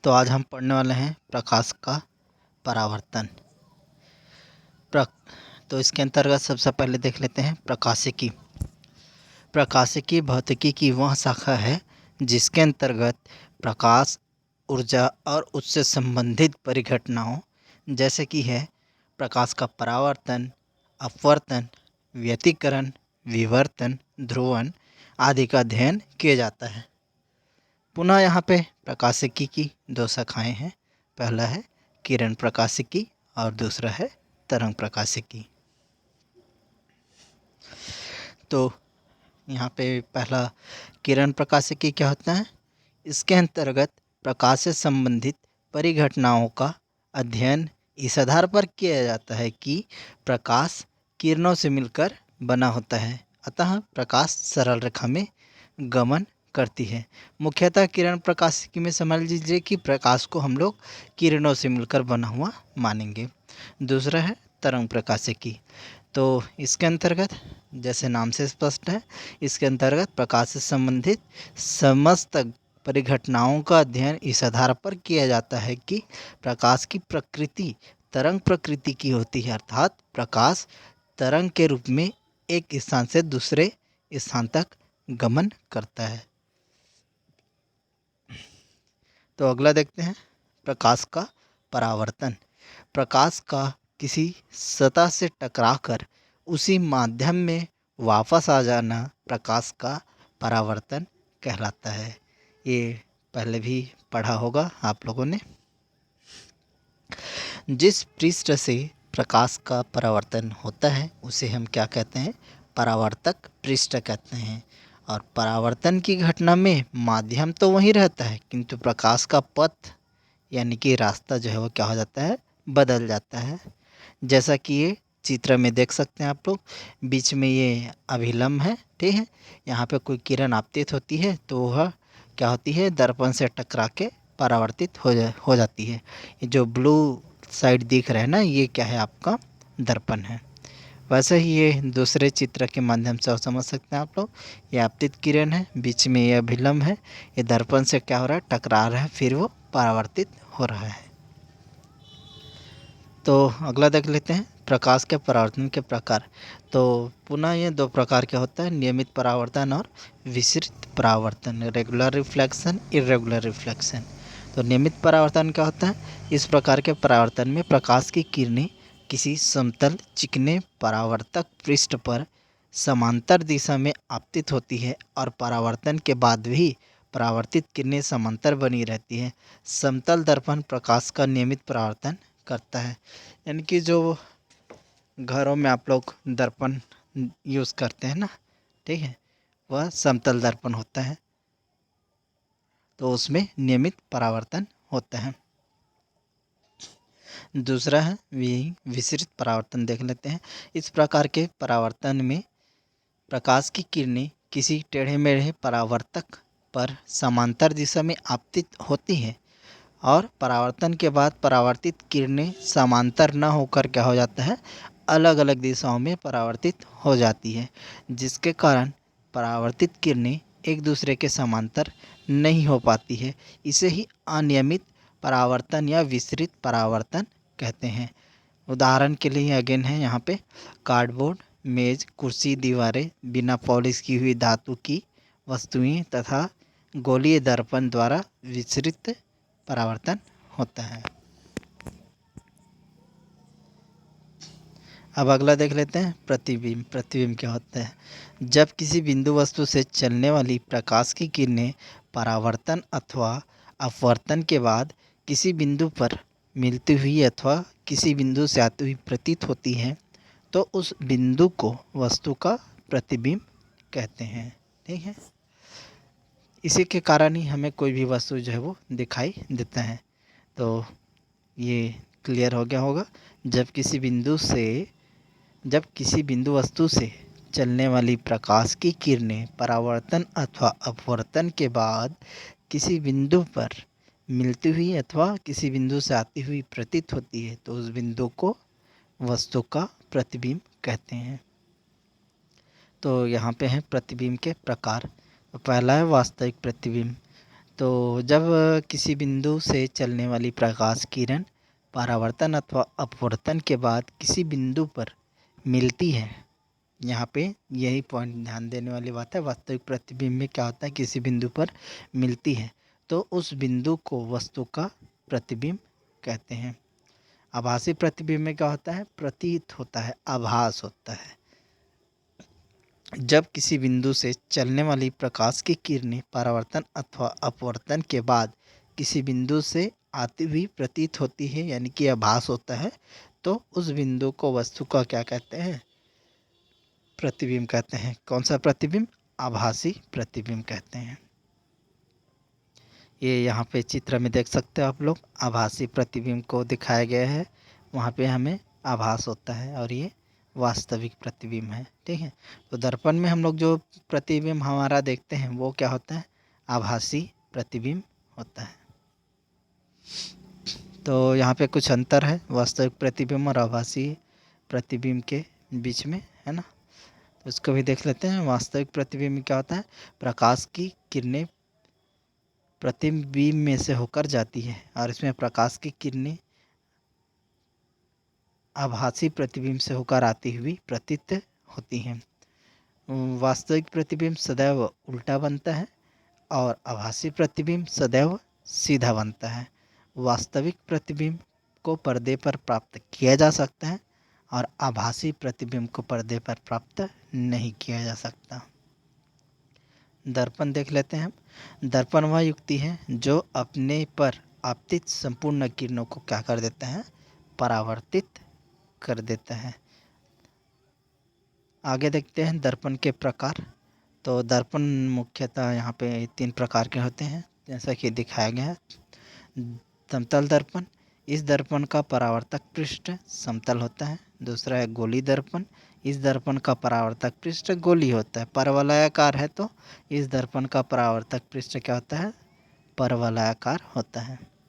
तो आज हम पढ़ने वाले हैं प्रकाश का परावर्तन। तो इसके अंतर्गत सबसे पहले देख लेते हैं प्रकाशिकी। प्रकाशिकी भौतिकी की वह शाखा है जिसके अंतर्गत प्रकाश, ऊर्जा और उससे संबंधित परिघटनाओं जैसे कि है प्रकाश का परावर्तन, अपवर्तन, व्यतिकरण, विवर्तन, ध्रुवण आदि का अध्ययन किया जाता है। पुनः यहाँ पे प्रकाशिकी की दो शाखाएं हैं। पहला है किरण प्रकाशिकी और दूसरा है तरंग प्रकाशिकी। तो यहाँ पे पहला किरण प्रकाशिकी क्या होता है? इसके अंतर्गत प्रकाश से संबंधित परिघटनाओं का अध्ययन इस आधार पर किया जाता है कि प्रकाश किरणों से मिलकर बना होता है, अतः प्रकाश सरल रेखा में गमन करती है। मुख्यतः किरण प्रकाशिकी में समझ लीजिए कि प्रकाश को हम लोग किरणों से मिलकर बना हुआ मानेंगे। दूसरा है तरंग प्रकाशिकी। तो इसके अंतर्गत जैसे नाम से स्पष्ट है, इसके अंतर्गत प्रकाश से संबंधित समस्त परिघटनाओं का अध्ययन इस आधार पर किया जाता है कि प्रकाश की प्रकृति तरंग प्रकृति की होती है, अर्थात प्रकाश तरंग के रूप में एक स्थान से दूसरे स्थान तक गमन करता है। तो अगला देखते हैं प्रकाश का परावर्तन। प्रकाश का किसी सतह से टकराकर उसी माध्यम में वापस आ जाना प्रकाश का परावर्तन कहलाता है। ये पहले भी पढ़ा होगा आप लोगों ने। जिस पृष्ठ से प्रकाश का परावर्तन होता है उसे हम क्या कहते हैं? परावर्तक पृष्ठ कहते हैं। और परावर्तन की घटना में माध्यम तो वही रहता है, किंतु प्रकाश का पथ यानी कि रास्ता जो है वो क्या हो जाता है? बदल जाता है। जैसा कि ये चित्र में देख सकते हैं आप लोग, बीच में ये अभिलंब है, ठीक है। यहाँ पे कोई किरण आपतित होती है तो वह क्या होती है? दर्पण से टकरा के परावर्तित हो जाती है। ये जो ब्लू साइड दिख रहा है ना, ये क्या है? आपका दर्पण है। वैसे ही ये दूसरे चित्र के माध्यम से समझ सकते हैं आप लोग। ये आपतित किरण है, बीच में ये अभिलंब है, ये दर्पण से क्या हो रहा है? टकरा रहा है, फिर वो परावर्तित हो रहा है। तो अगला देख लेते हैं प्रकाश के परावर्तन के प्रकार। तो पुनः ये दो प्रकार के होता है, नियमित परावर्तन और विसरित परावर्तन, रेगुलर रिफ्लेक्शन, इरेगुलर रिफ्लेक्शन। तो नियमित परावर्तन क्या होता है? इस प्रकार के परावर्तन में प्रकाश की किरणें किसी समतल चिकने परावर्तक पृष्ठ पर समांतर दिशा में आपतित होती है और परावर्तन के बाद भी परावर्तित किरणें समांतर बनी रहती हैं। समतल दर्पण प्रकाश का नियमित परावर्तन करता है। यानी कि जो घरों में आप लोग दर्पण यूज़ करते हैं ना, ठीक है, वह समतल दर्पण होता है, तो उसमें नियमित परावर्तन होता है। दूसरा है विसरित परावर्तन, देख लेते हैं। इस प्रकार के परावर्तन में प्रकाश की किरणें किसी टेढ़े मेढ़े परावर्तक पर समांतर दिशा में आपतित होती हैं और परावर्तन के बाद परावर्तित किरणें समांतर न होकर क्या हो जाता है? अलग अलग दिशाओं में परावर्तित हो जाती है, जिसके कारण परावर्तित किरणें एक दूसरे के समांतर नहीं हो पाती है। इसे ही अनियमित परावर्तन या विसरित परावर्तन कहते हैं। उदाहरण के लिए अगेन है यहाँ पे कार्डबोर्ड, मेज, कुर्सी, दीवारें, बिना पॉलिश की हुई धातु की वस्तुएं तथा गोलीय दर्पण द्वारा विसरित परावर्तन होता है। अब अगला देख लेते हैं प्रतिबिंब। प्रतिबिंब क्या होता है? जब किसी बिंदु वस्तु से चलने वाली प्रकाश की किरणें परावर्तन अथवा अपवर्तन के बाद किसी बिंदु पर मिलती हुई अथवा किसी बिंदु से आती हुई प्रतीत होती हैं, तो उस बिंदु को वस्तु का प्रतिबिंब कहते हैं, ठीक है। इसी के कारण ही हमें कोई भी वस्तु जो है वो दिखाई देता है। तो ये क्लियर हो गया होगा। जब किसी बिंदु वस्तु से चलने वाली प्रकाश की किरणें परावर्तन अथवा अपवर्तन के बाद किसी बिंदु पर मिलती हुई अथवा किसी बिंदु से आती हुई प्रतीत होती है, तो उस बिंदु को वस्तु का प्रतिबिंब कहते हैं। तो यहाँ पे हैं प्रतिबिंब के प्रकार। तो पहला है वास्तविक प्रतिबिंब। तो जब किसी बिंदु से चलने वाली प्रकाश किरण परावर्तन अथवा अपवर्तन के बाद किसी बिंदु पर मिलती है, यहाँ पे यही पॉइंट ध्यान देने वाली बात है। वास्तविक प्रतिबिंब में क्या होता है, किसी बिंदु पर मिलती है तो उस बिंदु को वस्तु का प्रतिबिंब कहते हैं। आभासी प्रतिबिंब में क्या होता है, प्रतीत होता है, आभास होता है। जब किसी बिंदु से चलने वाली प्रकाश की किरणें परावर्तन अथवा अपवर्तन के बाद किसी बिंदु से आती हुई प्रतीत होती है, यानी कि आभास होता है, तो उस बिंदु को वस्तु का क्या कहते हैं, प्रतिबिंब कहते हैं। कौन सा प्रतिबिंब, आभासी प्रतिबिंब कहते हैं। ये यहाँ पे चित्र में देख सकते हो आप लोग, आभासी प्रतिबिंब को दिखाया गया है। वहाँ पे हमें आभास होता है और ये वास्तविक प्रतिबिंब है। ठीक है, तो दर्पण में हम लोग जो प्रतिबिंब हमारा देखते हैं वो क्या होता है, आभासी प्रतिबिंब होता है। तो यहाँ पे कुछ अंतर है वास्तविक प्रतिबिंब और आभासी प्रतिबिंब के बीच में, है ना। तो इसको भी देख लेते हैं। वास्तविक प्रतिबिंब में क्या होता है, प्रकाश की किरणें प्रतिबिंब में से होकर जाती है और इसमें प्रकाश की किरणें आभासी प्रतिबिंब से होकर आती हुई प्रतीत होती हैं। वास्तविक प्रतिबिंब सदैव उल्टा बनता है और आभासी प्रतिबिंब सदैव सीधा बनता है। वास्तविक प्रतिबिंब को पर्दे पर प्राप्त किया जा सकता है और आभासी प्रतिबिंब को पर्दे पर प्राप्त नहीं किया जा सकता। दर्पण देख लेते हैं हम। दर्पण वह युक्ति है जो अपने पर आपतित संपूर्ण किरणों को क्या कर देता है, परावर्तित कर देता है। आगे देखते हैं दर्पण के प्रकार। तो दर्पण मुख्यतः यहाँ पे 3 प्रकार के होते हैं, जैसा कि दिखाया गया है। समतल दर्पण, इस दर्पण का परावर्तक पृष्ठ समतल होता है। दूसरा है गोली दर्पण, इस दर्पण का परावर्तक पृष्ठ गोली होता है। परवलयाकार है तो इस दर्पण का परावर्तक पृष्ठ क्या होता है, परवलयाकार होता है।